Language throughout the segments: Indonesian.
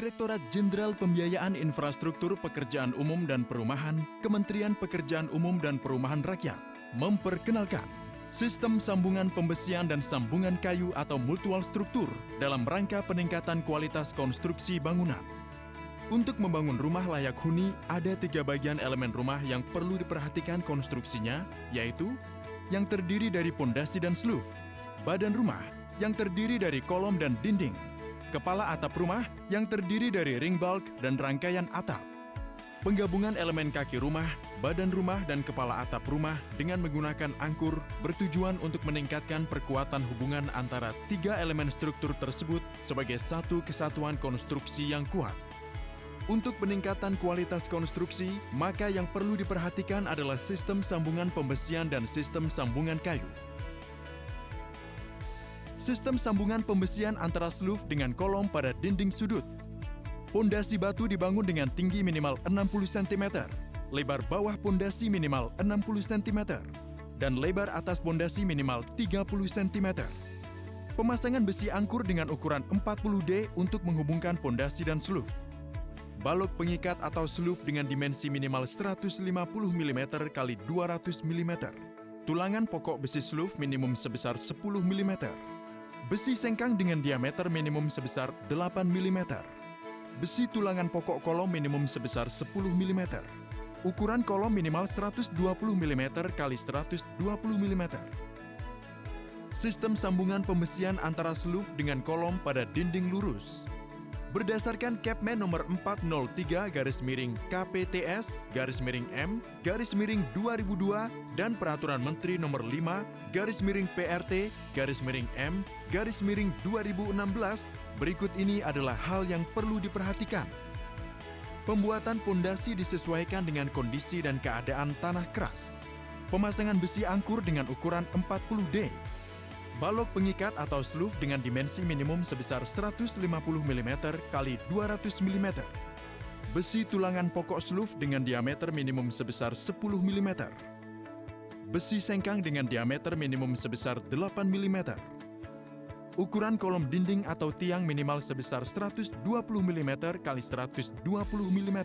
Direktorat Jenderal Pembiayaan Infrastruktur Pekerjaan Umum dan Perumahan, Kementerian Pekerjaan Umum dan Perumahan Rakyat, memperkenalkan sistem sambungan pembesian dan sambungan kayu atau mutual struktur dalam rangka peningkatan kualitas konstruksi bangunan. Untuk membangun rumah layak huni, ada 3 bagian elemen rumah yang perlu diperhatikan konstruksinya, yaitu yang terdiri dari pondasi dan sluf, badan rumah yang terdiri dari kolom dan dinding, kepala atap rumah yang terdiri dari ring bulk dan rangkaian atap. Penggabungan elemen kaki rumah, badan rumah, dan kepala atap rumah dengan menggunakan angkur bertujuan untuk meningkatkan perkuatan hubungan antara 3 elemen struktur tersebut sebagai satu kesatuan konstruksi yang kuat. Untuk peningkatan kualitas konstruksi, maka yang perlu diperhatikan adalah sistem sambungan pembesian dan sistem sambungan kayu. Sistem sambungan pembesian antara sluf dengan kolom pada dinding sudut. Pondasi batu dibangun dengan tinggi minimal 60 cm, lebar bawah pondasi minimal 60 cm, dan lebar atas pondasi minimal 30 cm. Pemasangan besi angkur dengan ukuran 40D untuk menghubungkan pondasi dan sluf. Balok pengikat atau sluf dengan dimensi minimal 150 mm x 200 mm. Tulangan pokok besi sluf minimum sebesar 10 mm. Besi sengkang dengan diameter minimum sebesar 8 mm. Besi tulangan pokok kolom minimum sebesar 10 mm. Ukuran kolom minimal 120 mm x 120 mm. Sistem sambungan pembesian antara sluf dengan kolom pada dinding lurus. Berdasarkan Kepmen nomor 403/KPTS/M/2002 dan Peraturan Menteri nomor 5/PRT/M/2016, berikut ini adalah hal yang perlu diperhatikan. Pembuatan pondasi disesuaikan dengan kondisi dan keadaan tanah keras. Pemasangan besi angkur dengan ukuran 40D. Balok pengikat atau sluf dengan dimensi minimum sebesar 150 mm x 200 mm. Besi tulangan pokok sluf dengan diameter minimum sebesar 10 mm. Besi sengkang dengan diameter minimum sebesar 8 mm. Ukuran kolom dinding atau tiang minimal sebesar 120 mm x 120 mm.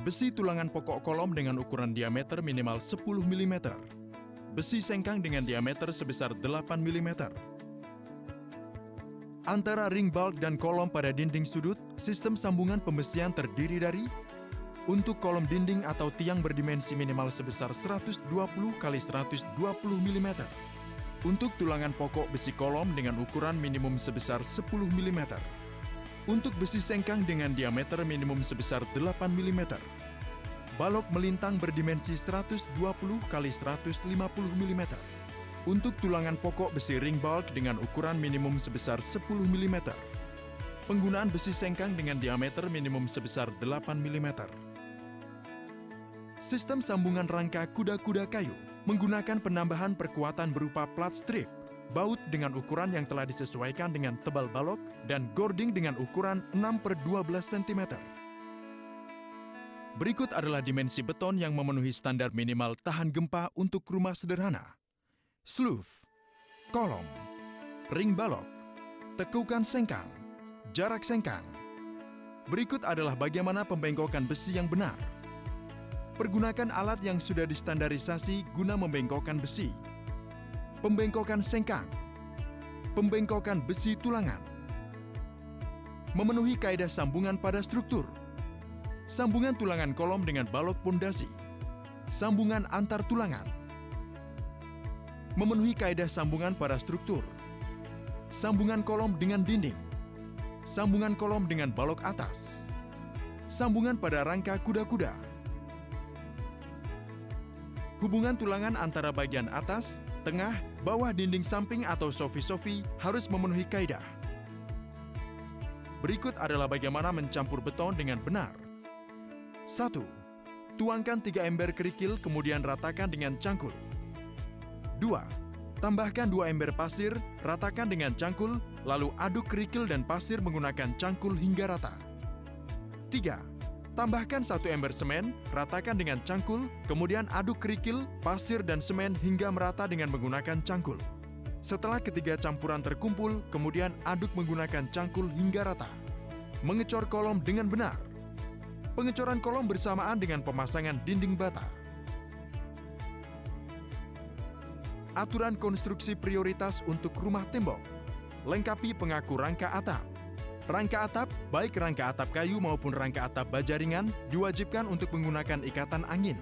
Besi tulangan pokok kolom dengan ukuran diameter minimal 10 mm. Besi sengkang dengan diameter sebesar 8 mm. Antara ring bulk dan kolom pada dinding sudut, sistem sambungan pembesian terdiri dari untuk kolom dinding atau tiang berdimensi minimal sebesar 120 x 120 mm. Untuk tulangan pokok besi kolom dengan ukuran minimum sebesar 10 mm. Untuk besi sengkang dengan diameter minimum sebesar 8 mm. Balok melintang berdimensi 120 x 150 mm. Untuk tulangan pokok besi ring bulk dengan ukuran minimum sebesar 10 mm. Penggunaan besi sengkang dengan diameter minimum sebesar 8 mm. Sistem sambungan rangka kuda-kuda kayu menggunakan penambahan perkuatan berupa plat strip, baut dengan ukuran yang telah disesuaikan dengan tebal balok, dan gording dengan ukuran 6/12 cm. Berikut adalah dimensi beton yang memenuhi standar minimal tahan gempa untuk rumah sederhana. Sluf, kolom, ring balok, tekukan sengkang, jarak sengkang. Berikut adalah bagaimana pembengkokan besi yang benar. Pergunakan alat yang sudah distandarisasi guna membengkokkan besi. Pembengkokan sengkang. Pembengkokan besi tulangan. Memenuhi kaidah sambungan pada struktur. Sambungan tulangan kolom dengan balok pondasi. Sambungan antar tulangan. Memenuhi kaidah sambungan pada struktur. Sambungan kolom dengan dinding. Sambungan kolom dengan balok atas. Sambungan pada rangka kuda-kuda. Hubungan tulangan antara bagian atas, tengah, bawah dinding samping atau sofi-sofi harus memenuhi kaidah. Berikut adalah bagaimana mencampur beton dengan benar. 1. Tuangkan 3 ember kerikil kemudian ratakan dengan cangkul. 2. Tambahkan 2 ember pasir, ratakan dengan cangkul, lalu aduk kerikil dan pasir menggunakan cangkul hingga rata. 3. Tambahkan 1 ember semen, ratakan dengan cangkul, kemudian aduk kerikil, pasir, dan semen hingga merata dengan menggunakan cangkul. Setelah ketiga campuran terkumpul, kemudian aduk menggunakan cangkul hingga rata. Mengecor kolom dengan benar. Pengecoran kolom bersamaan dengan pemasangan dinding bata. Aturan konstruksi prioritas untuk rumah tembok. Lengkapi pengaku rangka atap. Rangka atap, baik rangka atap kayu maupun rangka atap baja ringan, diwajibkan untuk menggunakan ikatan angin.